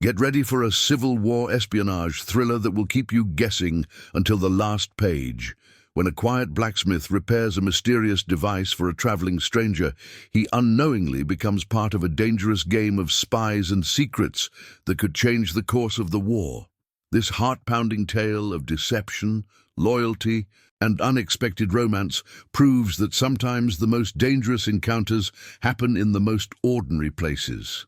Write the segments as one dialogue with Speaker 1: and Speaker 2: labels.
Speaker 1: Get ready for a Civil War espionage thriller that will keep you guessing until the last page. When a quiet blacksmith repairs a mysterious device for a traveling stranger, he unknowingly becomes part of a dangerous game of spies and secrets that could change the course of the war. This heart-pounding tale of deception, loyalty, and unexpected romance proves that sometimes the most dangerous encounters happen in the most ordinary places.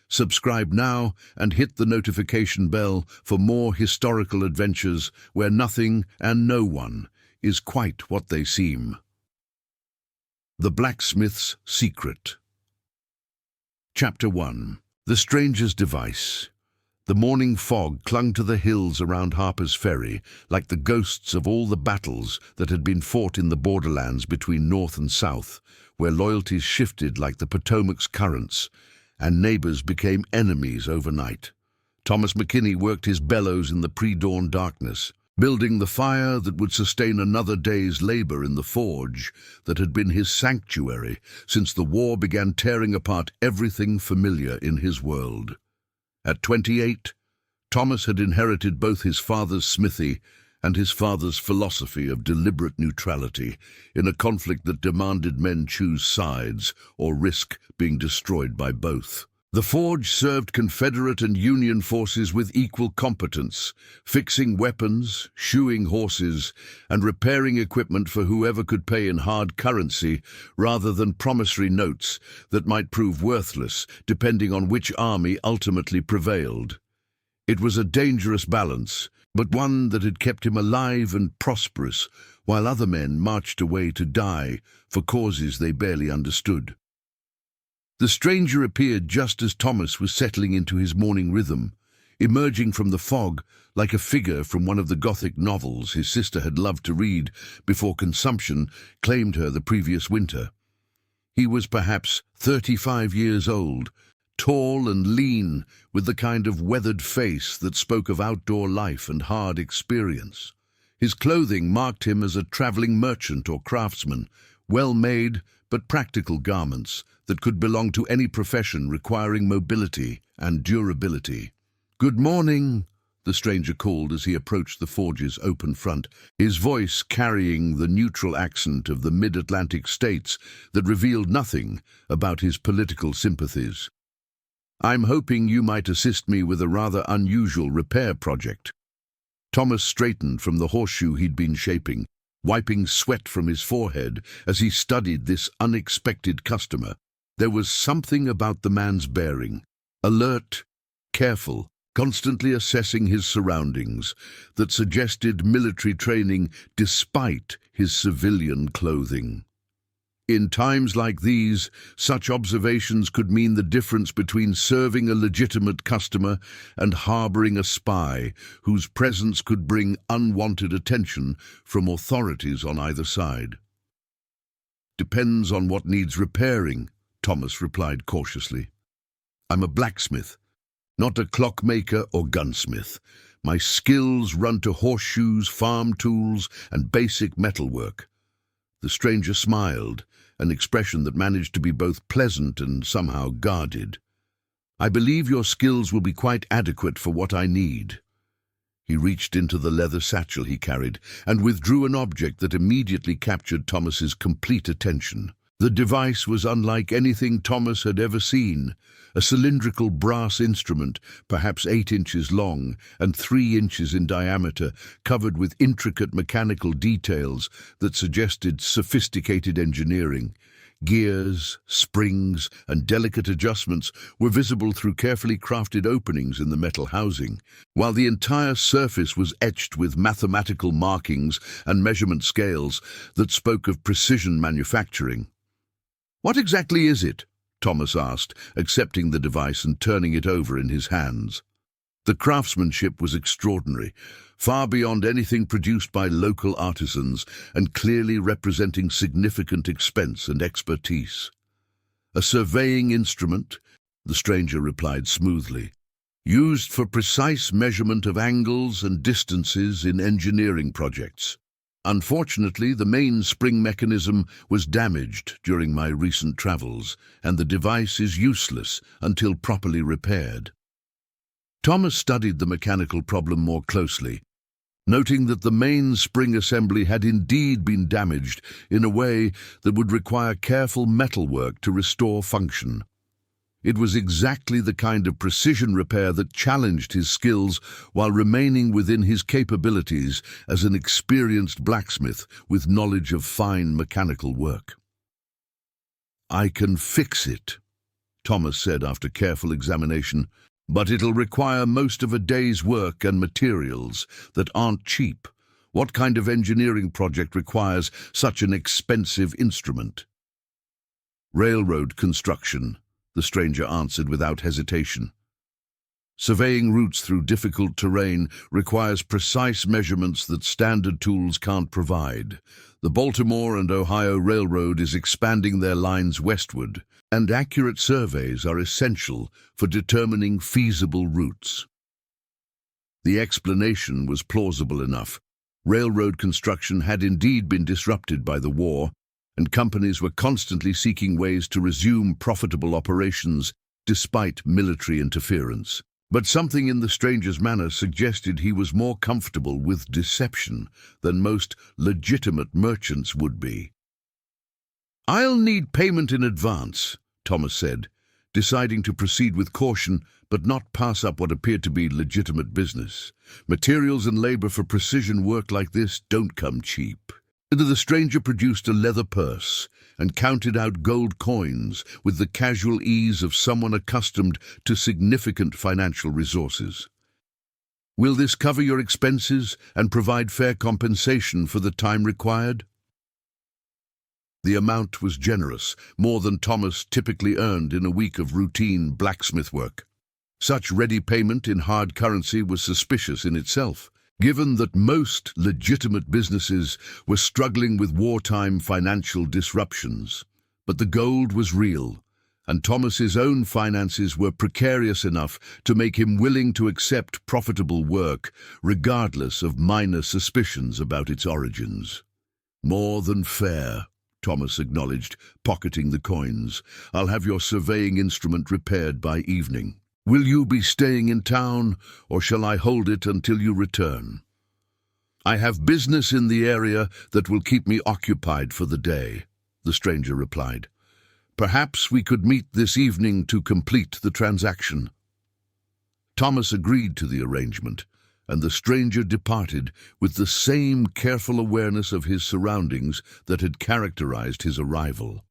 Speaker 1: Subscribe now and hit the notification bell for more historical adventures where nothing and no one is quite what they seem. The Blacksmith's Secret. Chapter 1. The Stranger's Device. The morning fog clung to the hills around Harper's Ferry like the ghosts of all the battles that had been fought in the borderlands between North and South, where loyalties shifted like the Potomac's currents, and neighbors became enemies overnight. Thomas McKinney worked his bellows in the pre-dawn darkness, building the fire that would sustain another day's labor in the forge that had been his sanctuary since the war began tearing apart everything familiar in his world. At 28, Thomas had inherited both his father's smithy and his father's philosophy of deliberate neutrality in a conflict that demanded men choose sides or risk being destroyed by both. The forge served Confederate and Union forces with equal competence, fixing weapons, shoeing horses, and repairing equipment for whoever could pay in hard currency rather than promissory notes that might prove worthless depending on which army ultimately prevailed. It was a dangerous balance, but one that had kept him alive and prosperous while other men marched away to die for causes they barely understood. The stranger appeared just as Thomas was settling into his morning rhythm, emerging from the fog like a figure from one of the Gothic novels his sister had loved to read before consumption claimed her the previous winter. He was perhaps 35 years old, tall and lean, with the kind of weathered face that spoke of outdoor life and hard experience. His clothing marked him as a traveling merchant or craftsman, well-made but practical garments that could belong to any profession requiring mobility and durability. "Good morning," the stranger called as he approached the forge's open front, his voice carrying the neutral accent of the mid-Atlantic states that revealed nothing about his political sympathies. "I'm hoping you might assist me with a rather unusual repair project." Thomas straightened from the horseshoe he'd been shaping, wiping sweat from his forehead as he studied this unexpected customer. There was something about the man's bearing, alert, careful, constantly assessing his surroundings, that suggested military training despite his civilian clothing. In times like these, such observations could mean the difference between serving a legitimate customer and harboring a spy whose presence could bring unwanted attention from authorities on either side. "Depends on what needs repairing," Thomas replied cautiously. "I'm a blacksmith, not a clockmaker or gunsmith. My skills run to horseshoes, farm tools, and basic metalwork." The stranger smiled, an expression that managed to be both pleasant and somehow guarded. "I believe your skills will be quite adequate for what I need." He reached into the leather satchel he carried and withdrew an object that immediately captured Thomas's complete attention. The device was unlike anything Thomas had ever seen, a cylindrical brass instrument, perhaps 8 inches long and 3 inches in diameter, covered with intricate mechanical details that suggested sophisticated engineering. Gears, springs, and delicate adjustments were visible through carefully crafted openings in the metal housing, while the entire surface was etched with mathematical markings and measurement scales that spoke of precision manufacturing. "What exactly is it?" Thomas asked, accepting the device and turning it over in his hands. The craftsmanship was extraordinary, far beyond anything produced by local artisans and clearly representing significant expense and expertise. "A surveying instrument," the stranger replied smoothly, "used for precise measurement of angles and distances in engineering projects. Unfortunately, the main spring mechanism was damaged during my recent travels, and the device is useless until properly repaired." Thomas studied the mechanical problem more closely, noting that the main spring assembly had indeed been damaged in a way that would require careful metalwork to restore function. It was exactly the kind of precision repair that challenged his skills while remaining within his capabilities as an experienced blacksmith with knowledge of fine mechanical work. "I can fix it," Thomas said after careful examination, "but it'll require most of a day's work and materials that aren't cheap. What kind of engineering project requires such an expensive instrument?" "Railroad construction," the stranger answered without hesitation. "Surveying routes through difficult terrain requires precise measurements that standard tools can't provide. The Baltimore and Ohio Railroad is expanding their lines westward, and accurate surveys are essential for determining feasible routes." The explanation was plausible enough. Railroad construction had indeed been disrupted by the war, and companies were constantly seeking ways to resume profitable operations despite military interference. But something in the stranger's manner suggested he was more comfortable with deception than most legitimate merchants would be. "I'll need payment in advance," Thomas said, deciding to proceed with caution but not pass up what appeared to be legitimate business. Materials and labor for precision work like this don't come cheap. The stranger produced a leather purse and counted out gold coins with the casual ease of someone accustomed to significant financial resources. "Will this cover your expenses and provide fair compensation for the time required?" The amount was generous, more than Thomas typically earned in a week of routine blacksmith work. Such ready payment in hard currency was suspicious in itself, given that most legitimate businesses were struggling with wartime financial disruptions. But the gold was real, and Thomas's own finances were precarious enough to make him willing to accept profitable work, regardless of minor suspicions about its origins. "More than fair," Thomas acknowledged, pocketing the coins. "I'll have your surveying instrument repaired by evening. Will you be staying in town, or shall I hold it until you return?" "I have business in the area that will keep me occupied for the day," the stranger replied. "Perhaps we could meet this evening to complete the transaction." Thomas agreed to the arrangement, and the stranger departed with the same careful awareness of his surroundings that had characterized his arrival.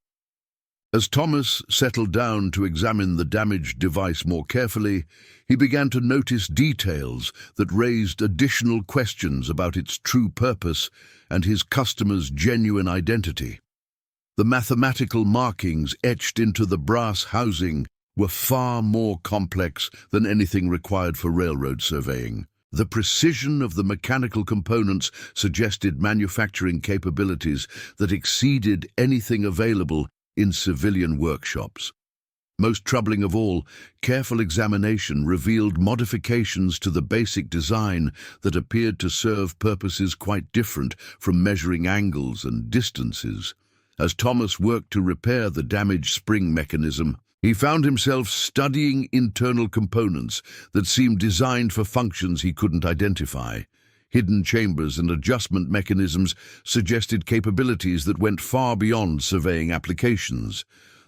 Speaker 1: As Thomas settled down to examine the damaged device more carefully, he began to notice details that raised additional questions about its true purpose and his customer's genuine identity. The mathematical markings etched into the brass housing were far more complex than anything required for railroad surveying. The precision of the mechanical components suggested manufacturing capabilities that exceeded anything available in civilian workshops. Most troubling of all, careful examination revealed modifications to the basic design that appeared to serve purposes quite different from measuring angles and distances. As Thomas worked to repair the damaged spring mechanism, he found himself studying internal components that seemed designed for functions he couldn't identify. Hidden chambers and adjustment mechanisms suggested capabilities that went far beyond surveying applications.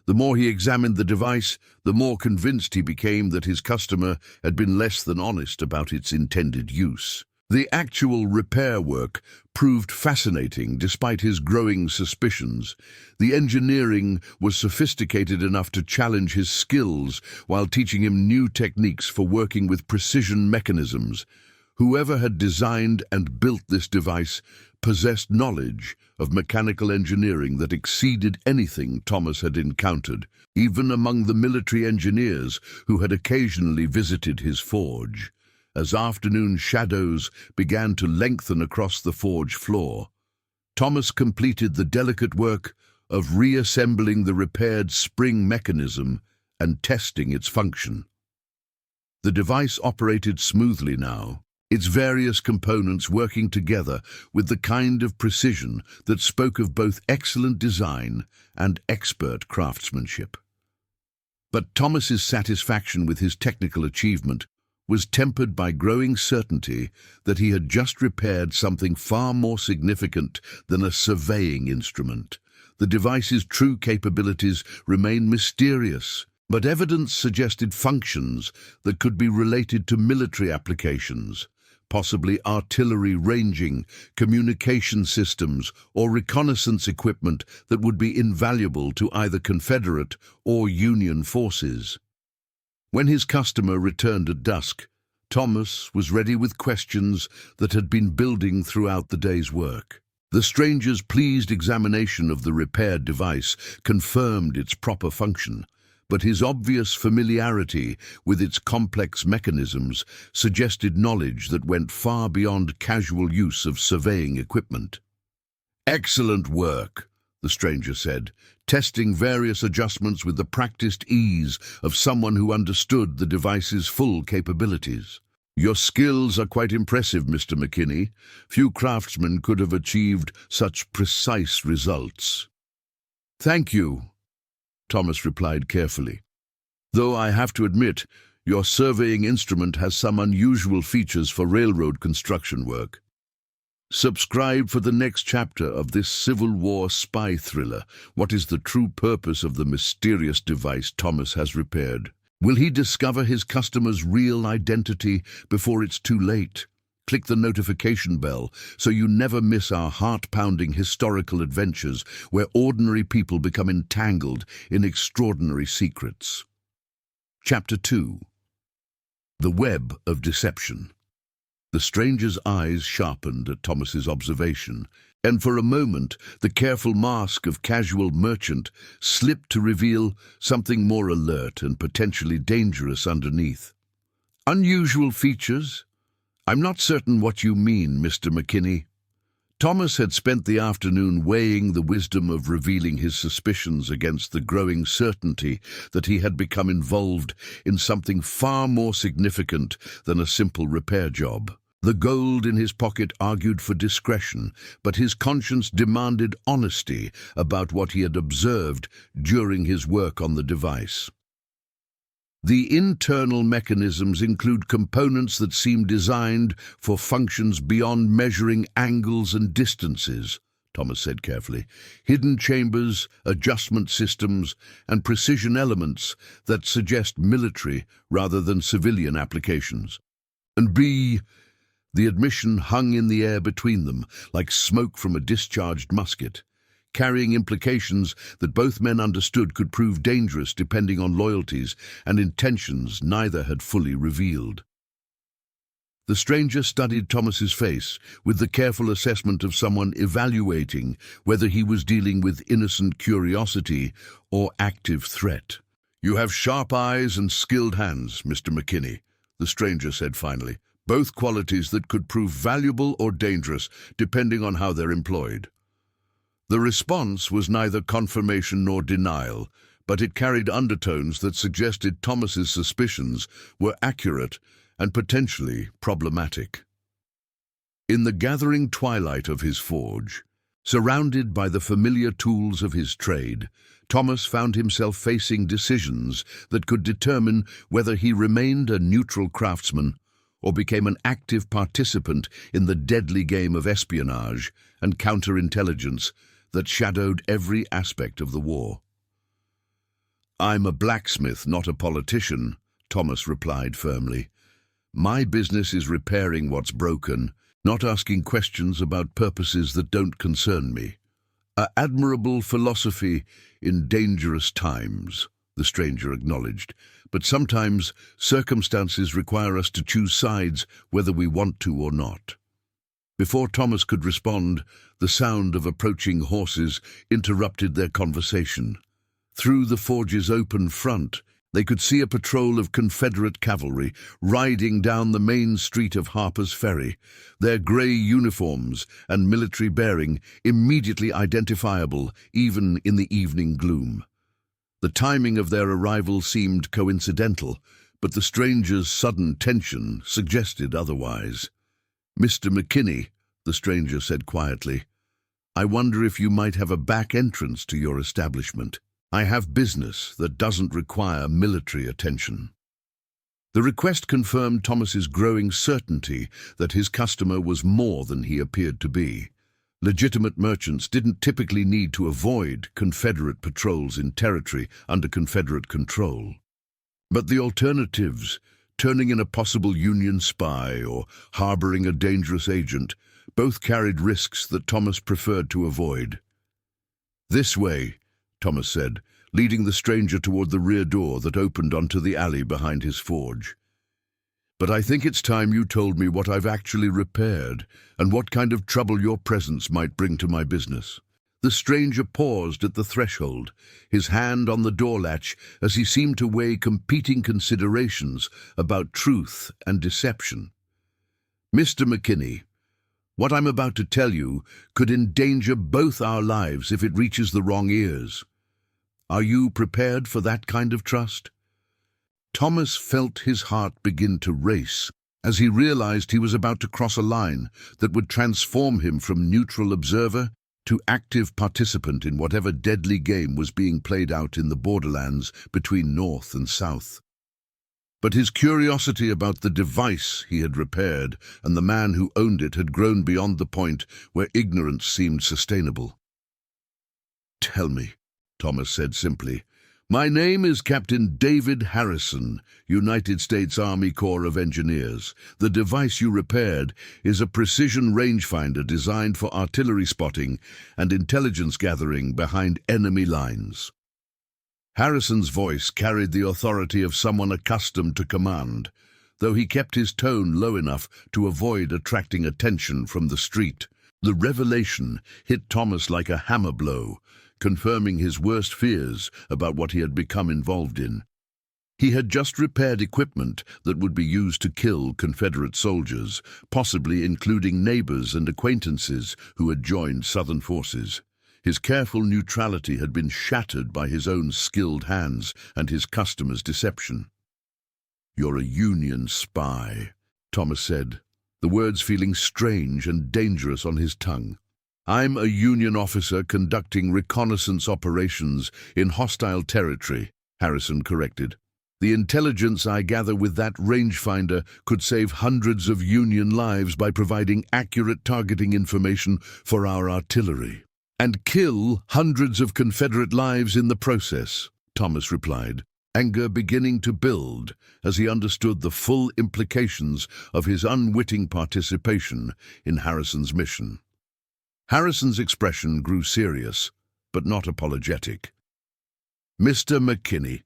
Speaker 1: The more he examined the device, the more convinced he became that his customer had been less than honest about its intended use. The actual repair work proved fascinating despite his growing suspicions. The engineering was sophisticated enough to challenge his skills while teaching him new techniques for working with precision mechanisms. Whoever had designed and built this device possessed knowledge of mechanical engineering that exceeded anything Thomas had encountered, even among the military engineers who had occasionally visited his forge. As afternoon shadows began to lengthen across the forge floor, Thomas completed the delicate work of reassembling the repaired spring mechanism and testing its function. The device operated smoothly now, its various components working together with the kind of precision that spoke of both excellent design and expert craftsmanship. But Thomas's satisfaction with his technical achievement was tempered by growing certainty that he had just repaired something far more significant than a surveying instrument. The device's true capabilities remained mysterious, but evidence suggested functions that could be related to military applications, possibly artillery ranging, communication systems, or reconnaissance equipment that would be invaluable to either Confederate or Union forces. When his customer returned at dusk, Thomas was ready with questions that had been building throughout the day's work. The stranger's pleased examination of the repaired device confirmed its proper function, but his obvious familiarity with its complex mechanisms suggested knowledge that went far beyond casual use of surveying equipment. "Excellent work," the stranger said, testing various adjustments with the practiced ease of someone who understood the device's full capabilities. "Your skills are quite impressive, Mr. McKinney. Few craftsmen could have achieved such precise results." "Thank you," Thomas replied carefully. "Though I have to admit, your surveying instrument has some unusual features for railroad construction work." Subscribe for the next chapter of this Civil War spy thriller. What is the true purpose of the mysterious device Thomas has repaired? Will he discover his customer's real identity before it's too late? Click the notification bell so you never miss our heart-pounding historical adventures where ordinary people become entangled in extraordinary secrets. Chapter 2. The Web of Deception. The stranger's eyes sharpened at Thomas's observation, and for a moment the careful mask of casual merchant slipped to reveal something more alert and potentially dangerous underneath. "Unusual features? I'm not certain what you mean, Mr. McKinney." Thomas had spent the afternoon weighing the wisdom of revealing his suspicions against the growing certainty that he had become involved in something far more significant than a simple repair job. The gold in his pocket argued for discretion, but his conscience demanded honesty about what he had observed during his work on the device. The internal mechanisms include components that seem designed for functions beyond measuring angles and distances, Thomas said carefully. Hidden chambers, adjustment systems, and precision elements that suggest military rather than civilian applications. And B, the admission hung in the air between them, like smoke from a discharged musket, carrying implications that both men understood could prove dangerous depending on loyalties and intentions neither had fully revealed. The stranger studied Thomas's face with the careful assessment of someone evaluating whether he was dealing with innocent curiosity or active threat. "You have sharp eyes and skilled hands, Mr. McKinney," the stranger said finally. "Both qualities that could prove valuable or dangerous, depending on how they're employed." The response was neither confirmation nor denial, but it carried undertones that suggested Thomas's suspicions were accurate and potentially problematic. In the gathering twilight of his forge, surrounded by the familiar tools of his trade, Thomas found himself facing decisions that could determine whether he remained a neutral craftsman or became an active participant in the deadly game of espionage and counterintelligence that shadowed every aspect of the war. "I'm a blacksmith, not a politician," Thomas replied firmly. "My business is repairing what's broken, not asking questions about purposes that don't concern me." "A admirable philosophy in dangerous times," the stranger acknowledged, "but sometimes circumstances require us to choose sides whether we want to or not." Before Thomas could respond, the sound of approaching horses interrupted their conversation. Through the forge's open front, they could see a patrol of Confederate cavalry riding down the main street of Harper's Ferry, their grey uniforms and military bearing immediately identifiable even in the evening gloom. The timing of their arrival seemed coincidental, but the stranger's sudden tension suggested otherwise. "Mr. McKinney," the stranger said quietly, "I wonder if you might have a back entrance to your establishment. I have business that doesn't require military attention." The request confirmed Thomas's growing certainty that his customer was more than he appeared to be. Legitimate merchants didn't typically need to avoid Confederate patrols in territory under Confederate control. But the alternatives, turning in a possible Union spy or harboring a dangerous agent, both carried risks that Thomas preferred to avoid. "This way," Thomas said, leading the stranger toward the rear door that opened onto the alley behind his forge. "But I think it's time you told me what I've actually repaired and what kind of trouble your presence might bring to my business." The stranger paused at the threshold, his hand on the door latch as he seemed to weigh competing considerations about truth and deception. "Mr. McKinney, what I'm about to tell you could endanger both our lives if it reaches the wrong ears. Are you prepared for that kind of trust?" Thomas felt his heart begin to race as he realized he was about to cross a line that would transform him from neutral observer to active participant in whatever deadly game was being played out in the borderlands between North and South. But his curiosity about the device he had repaired and the man who owned it had grown beyond the point where ignorance seemed sustainable. "Tell me," Thomas said simply. "My name is Captain David Harrison, United States Army Corps of Engineers. The device you repaired is a precision rangefinder designed for artillery spotting and intelligence gathering behind enemy lines." Harrison's voice carried the authority of someone accustomed to command, though he kept his tone low enough to avoid attracting attention from the street. The revelation hit Thomas like a hammer blow, confirming his worst fears about what he had become involved in. He had just repaired equipment that would be used to kill Confederate soldiers, possibly including neighbors and acquaintances who had joined Southern forces. His careful neutrality had been shattered by his own skilled hands and his customer's deception. "You're a Union spy," Thomas said, the words feeling strange and dangerous on his tongue. "I'm a Union officer conducting reconnaissance operations in hostile territory," Harrison corrected. "The intelligence I gather with that rangefinder could save hundreds of Union lives by providing accurate targeting information for our artillery, and kill hundreds of Confederate lives in the process," Thomas replied, anger beginning to build as he understood the full implications of his unwitting participation in Harrison's mission. Harrison's expression grew serious, but not apologetic. "Mr. McKinney,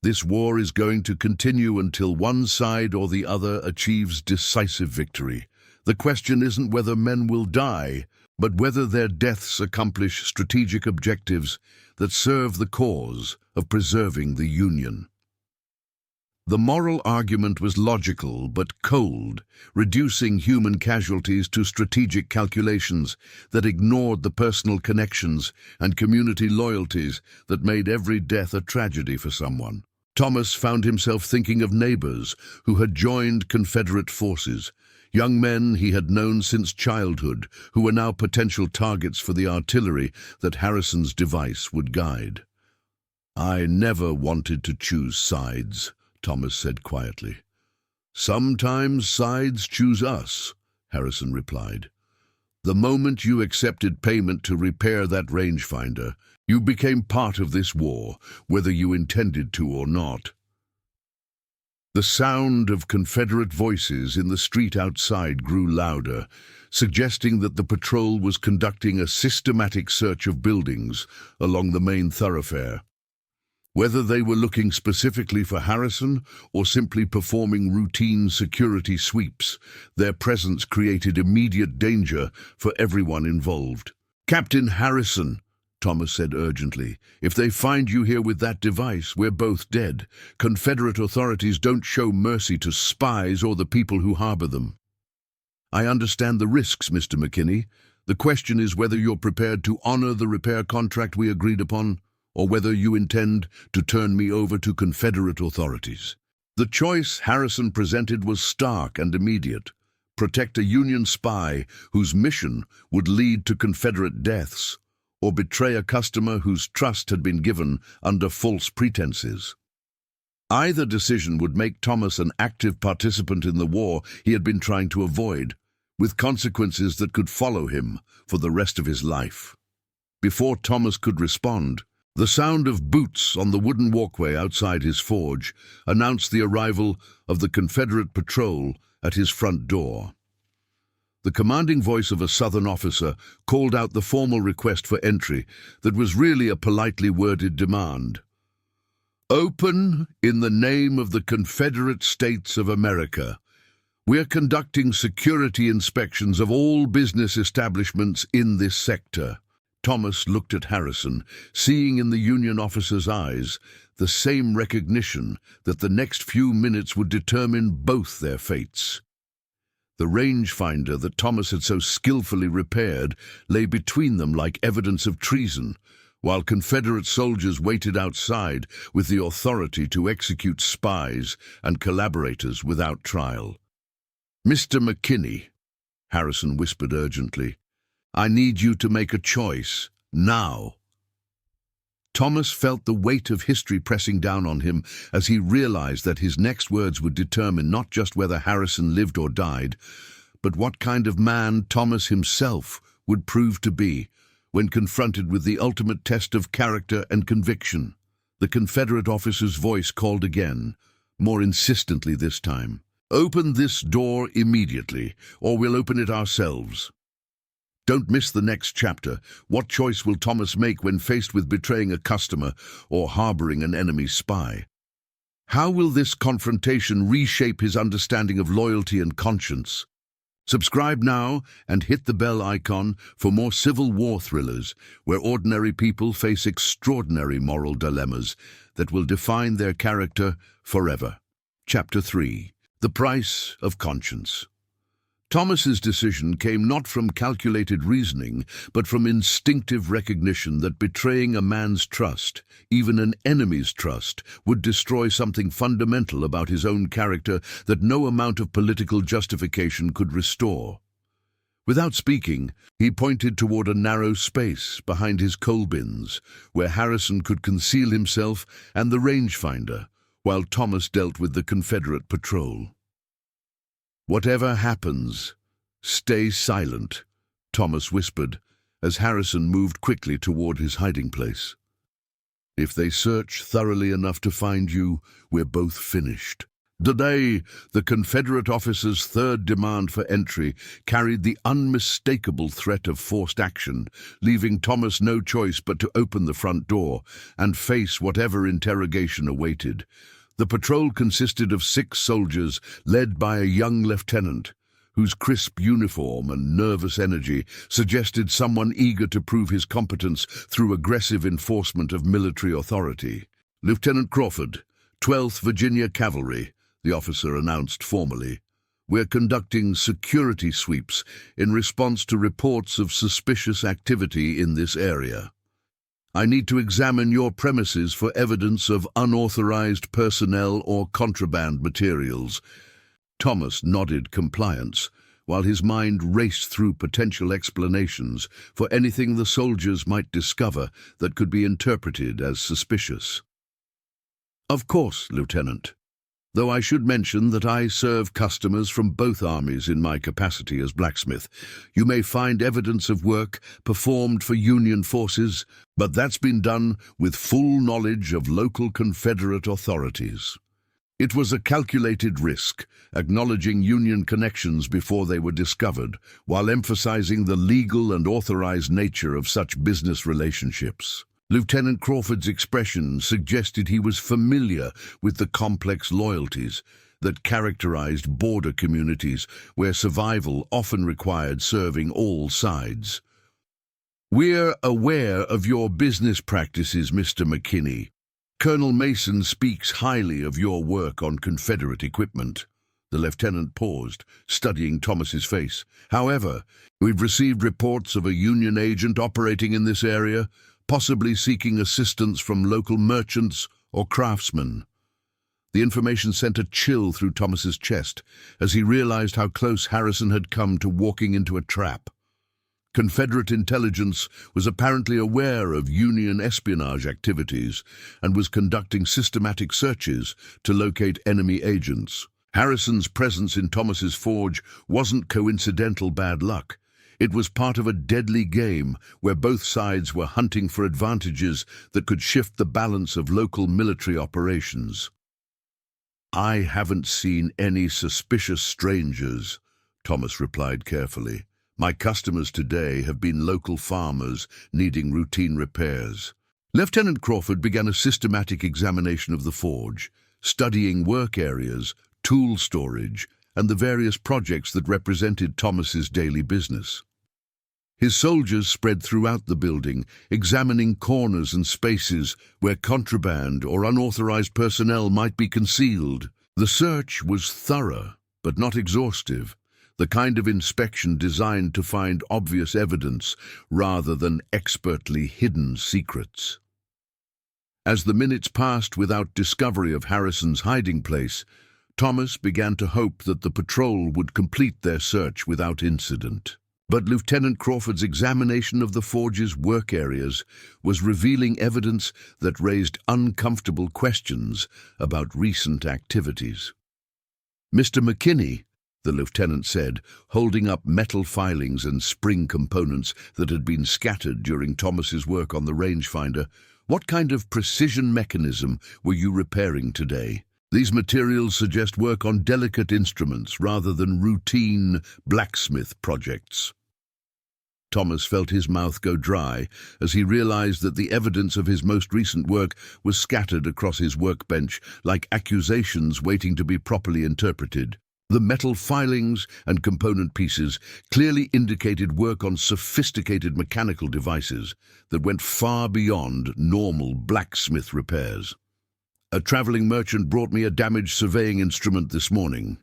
Speaker 1: this war is going to continue until one side or the other achieves decisive victory. The question isn't whether men will die, but whether their deaths accomplish strategic objectives that serve the cause of preserving the Union." The moral argument was logical but cold, reducing human casualties to strategic calculations that ignored the personal connections and community loyalties that made every death a tragedy for someone. Thomas found himself thinking of neighbors who had joined Confederate forces, young men he had known since childhood who were now potential targets for the artillery that Harrison's device would guide. "I never wanted to choose sides," Thomas said quietly. "Sometimes sides choose us," Harrison replied. "The moment you accepted payment to repair that rangefinder, you became part of this war, whether you intended to or not." The sound of Confederate voices in the street outside grew louder, suggesting that the patrol was conducting a systematic search of buildings along the main thoroughfare. Whether they were looking specifically for Harrison or simply performing routine security sweeps, their presence created immediate danger for everyone involved. "Captain Harrison," Thomas said urgently, "if they find you here with that device, we're both dead. Confederate authorities don't show mercy to spies or the people who harbor them." "I understand the risks, Mr. McKinney. The question is whether you're prepared to honor the repair contract we agreed upon, or whether you intend to turn me over to Confederate authorities." The choice Harrison presented was stark and immediate. Protect a Union spy whose mission would lead to Confederate deaths, or betray a customer whose trust had been given under false pretenses. Either decision would make Thomas an active participant in the war he had been trying to avoid, with consequences that could follow him for the rest of his life. Before Thomas could respond, the sound of boots on the wooden walkway outside his forge announced the arrival of the Confederate patrol at his front door. The commanding voice of a Southern officer called out the formal request for entry that was really a politely worded demand. "Open in the name of the Confederate States of America. We're conducting security inspections of all business establishments in this sector." Thomas looked at Harrison, seeing in the Union officer's eyes the same recognition that the next few minutes would determine both their fates. The rangefinder that Thomas had so skillfully repaired lay between them like evidence of treason, while Confederate soldiers waited outside with the authority to execute spies and collaborators without trial. "Mr. McKinney," Harrison whispered urgently, "I need you to make a choice, now." Thomas felt the weight of history pressing down on him as he realized that his next words would determine not just whether Harrison lived or died, but what kind of man Thomas himself would prove to be when confronted with the ultimate test of character and conviction. The Confederate officer's voice called again, more insistently this time. "Open this door immediately, or we'll open it ourselves." Don't miss the next chapter. What choice will Thomas make when faced with betraying a customer or harboring an enemy spy? How will this confrontation reshape his understanding of loyalty and conscience? Subscribe now and hit the bell icon for more Civil War thrillers where ordinary people face extraordinary moral dilemmas that will define their character forever. Chapter 3. The Price of Conscience. Thomas's decision came not from calculated reasoning, but from instinctive recognition that betraying a man's trust, even an enemy's trust, would destroy something fundamental about his own character that no amount of political justification could restore. Without speaking, he pointed toward a narrow space behind his coal bins, where Harrison could conceal himself and the rangefinder, while Thomas dealt with the Confederate patrol. "Whatever happens, stay silent," Thomas whispered, as Harrison moved quickly toward his hiding place. "If they search thoroughly enough to find you, we're both finished." Today, the Confederate officer's third demand for entry carried the unmistakable threat of forced action, leaving Thomas no choice but to open the front door and face whatever interrogation awaited. The patrol consisted of 6 soldiers led by a young lieutenant, whose crisp uniform and nervous energy suggested someone eager to prove his competence through aggressive enforcement of military authority. "Lieutenant Crawford, 12th Virginia Cavalry," the officer announced formally. "We're conducting security sweeps in response to reports of suspicious activity in this area. I need to examine your premises for evidence of unauthorized personnel or contraband materials." Thomas nodded compliance, while his mind raced through potential explanations for anything the soldiers might discover that could be interpreted as suspicious. "Of course, Lieutenant. Though I should mention that I serve customers from both armies in my capacity as blacksmith. You may find evidence of work performed for Union forces, but that's been done with full knowledge of local Confederate authorities. It was a calculated risk, acknowledging Union connections before they were discovered, while emphasizing the legal and authorized nature of such business relationships." Lieutenant Crawford's expression suggested he was familiar with the complex loyalties that characterized border communities where survival often required serving all sides. "We're aware of your business practices, Mr. McKinney. Colonel Mason speaks highly of your work on Confederate equipment." The lieutenant paused, studying Thomas's face. "However, we've received reports of a Union agent operating in this area, possibly seeking assistance from local merchants or craftsmen." The information sent a chill through Thomas's chest as he realized how close Harrison had come to walking into a trap. Confederate intelligence was apparently aware of Union espionage activities and was conducting systematic searches to locate enemy agents. Harrison's presence in Thomas's forge wasn't coincidental bad luck. It was part of a deadly game where both sides were hunting for advantages that could shift the balance of local military operations. "I haven't seen any suspicious strangers," Thomas replied carefully. "My customers today have been local farmers needing routine repairs." Lieutenant Crawford began a systematic examination of the forge, studying work areas, tool storage, and the various projects that represented Thomas's daily business. His soldiers spread throughout the building, examining corners and spaces where contraband or unauthorized personnel might be concealed. The search was thorough, but not exhaustive, the kind of inspection designed to find obvious evidence rather than expertly hidden secrets. As the minutes passed without discovery of Harrison's hiding place, Thomas began to hope that the patrol would complete their search without incident. But Lieutenant Crawford's examination of the forge's work areas was revealing evidence that raised uncomfortable questions about recent activities. "Mr. McKinney," the lieutenant said, holding up metal filings and spring components that had been scattered during Thomas's work on the rangefinder, "what kind of precision mechanism were you repairing today? These materials suggest work on delicate instruments rather than routine blacksmith projects." Thomas felt his mouth go dry as he realized that the evidence of his most recent work was scattered across his workbench like accusations waiting to be properly interpreted. The metal filings and component pieces clearly indicated work on sophisticated mechanical devices that went far beyond normal blacksmith repairs. "A traveling merchant brought me a damaged surveying instrument this morning,"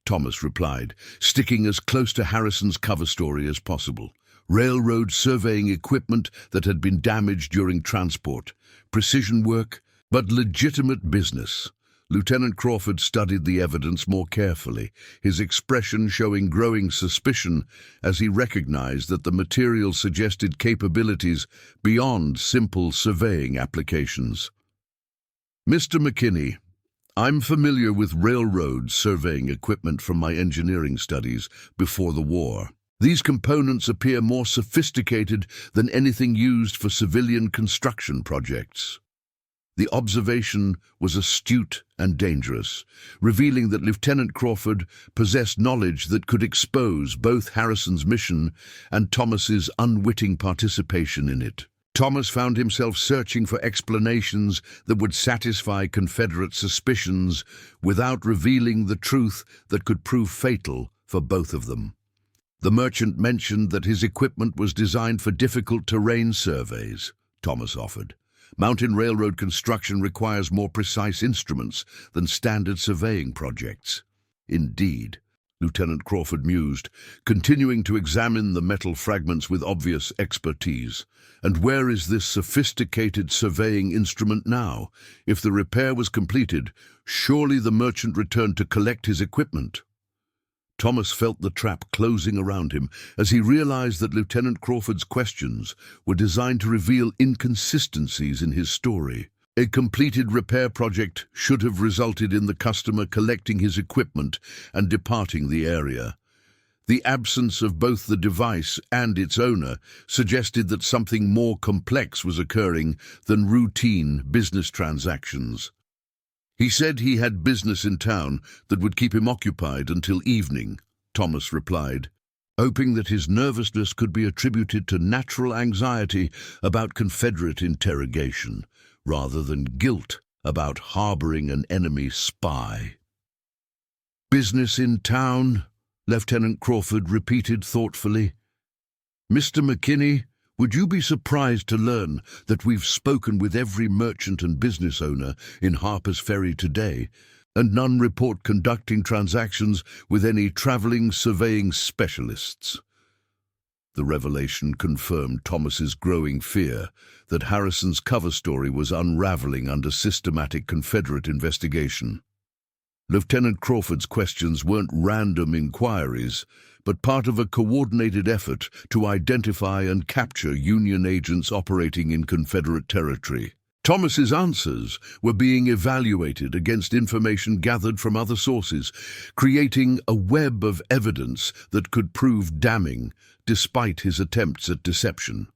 Speaker 1: Thomas replied, sticking as close to Harrison's cover story as possible. "Railroad surveying equipment that had been damaged during transport. Precision work, but legitimate business." Lieutenant Crawford studied the evidence more carefully, his expression showing growing suspicion as he recognized that the material suggested capabilities beyond simple surveying applications. "Mr. McKinney, I'm familiar with railroad surveying equipment from my engineering studies before the war. These components appear more sophisticated than anything used for civilian construction projects." The observation was astute and dangerous, revealing that Lieutenant Crawford possessed knowledge that could expose both Harrison's mission and Thomas's unwitting participation in it. Thomas found himself searching for explanations that would satisfy Confederate suspicions without revealing the truth that could prove fatal for both of them. The merchant mentioned that his equipment was designed for difficult terrain surveys, Thomas offered. "Mountain railroad construction requires more precise instruments than standard surveying projects." "Indeed," Lieutenant Crawford mused, continuing to examine the metal fragments with obvious expertise. "And where is this sophisticated surveying instrument now? If the repair was completed, surely the merchant returned to collect his equipment." Thomas felt the trap closing around him as he realized that Lieutenant Crawford's questions were designed to reveal inconsistencies in his story. A completed repair project should have resulted in the customer collecting his equipment and departing the area. The absence of both the device and its owner suggested that something more complex was occurring than routine business transactions. "He said he had business in town that would keep him occupied until evening," Thomas replied, hoping that his nervousness could be attributed to natural anxiety about Confederate interrogation, rather than guilt about harboring an enemy spy. "Business in town?" Lieutenant Crawford repeated thoughtfully. "Mr. McKinney, would you be surprised to learn that we've spoken with every merchant and business owner in Harper's Ferry today, and none report conducting transactions with any traveling surveying specialists?" The revelation confirmed Thomas's growing fear that Harrison's cover story was unraveling under systematic Confederate investigation. Lieutenant Crawford's questions weren't random inquiries, but part of a coordinated effort to identify and capture Union agents operating in Confederate territory. Thomas's answers were being evaluated against information gathered from other sources, creating a web of evidence that could prove damning despite his attempts at deception.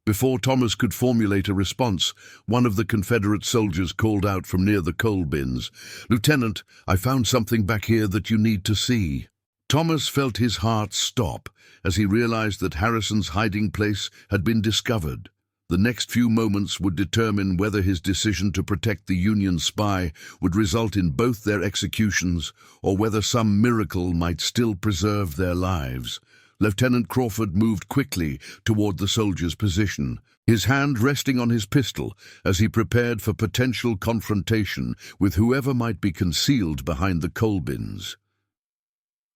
Speaker 1: Before Thomas could formulate a response, one of the Confederate soldiers called out from near the coal bins, "Lieutenant, I found something back here that you need to see." Thomas felt his heart stop as he realized that Harrison's hiding place had been discovered. The next few moments would determine whether his decision to protect the Union spy would result in both their executions or whether some miracle might still preserve their lives. Lieutenant Crawford moved quickly toward the soldier's position, his hand resting on his pistol as he prepared for potential confrontation with whoever might be concealed behind the coal bins.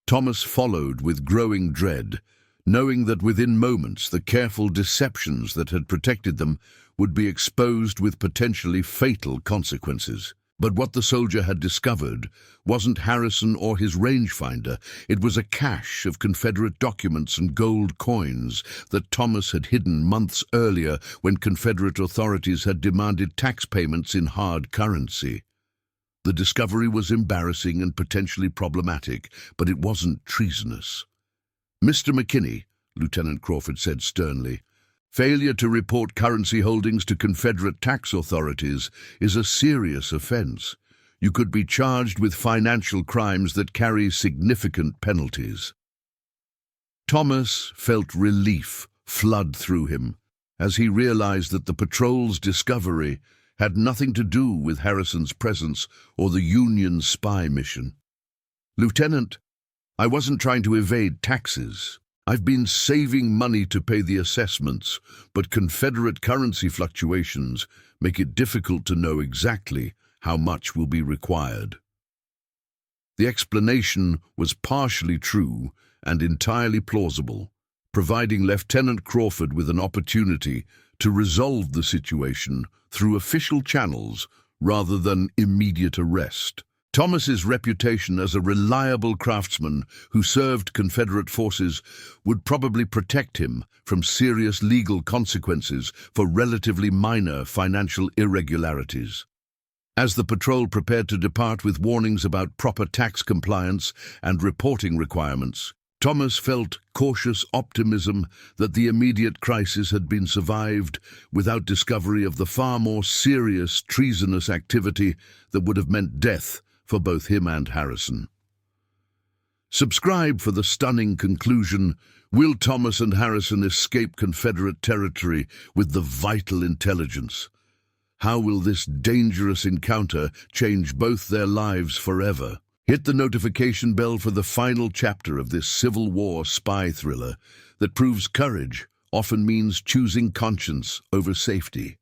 Speaker 1: Thomas followed with growing dread, knowing that within moments the careful deceptions that had protected them would be exposed with potentially fatal consequences. But what the soldier had discovered wasn't Harrison or his rangefinder. It was a cache of Confederate documents and gold coins that Thomas had hidden months earlier when Confederate authorities had demanded tax payments in hard currency. The discovery was embarrassing and potentially problematic, but it wasn't treasonous. "Mr. McKinney," Lieutenant Crawford said sternly, "failure to report currency holdings to Confederate tax authorities is a serious offense. You could be charged with financial crimes that carry significant penalties." Thomas felt relief flood through him as he realized that the patrol's discovery had nothing to do with Harrison's presence or the Union spy mission. "Lieutenant, I wasn't trying to evade taxes. I've been saving money to pay the assessments, but Confederate currency fluctuations make it difficult to know exactly how much will be required." The explanation was partially true and entirely plausible, providing Lieutenant Crawford with an opportunity to resolve the situation through official channels rather than immediate arrest. Thomas's reputation as a reliable craftsman who served Confederate forces would probably protect him from serious legal consequences for relatively minor financial irregularities. As the patrol prepared to depart with warnings about proper tax compliance and reporting requirements, Thomas felt cautious optimism that the immediate crisis had been survived without discovery of the far more serious treasonous activity that would have meant death for both him and Harrison. Subscribe for the stunning conclusion: will Thomas and Harrison escape Confederate territory with the vital intelligence? How will this dangerous encounter change both their lives forever? Hit the notification bell for the final chapter of this Civil War spy thriller that proves courage often means choosing conscience over safety.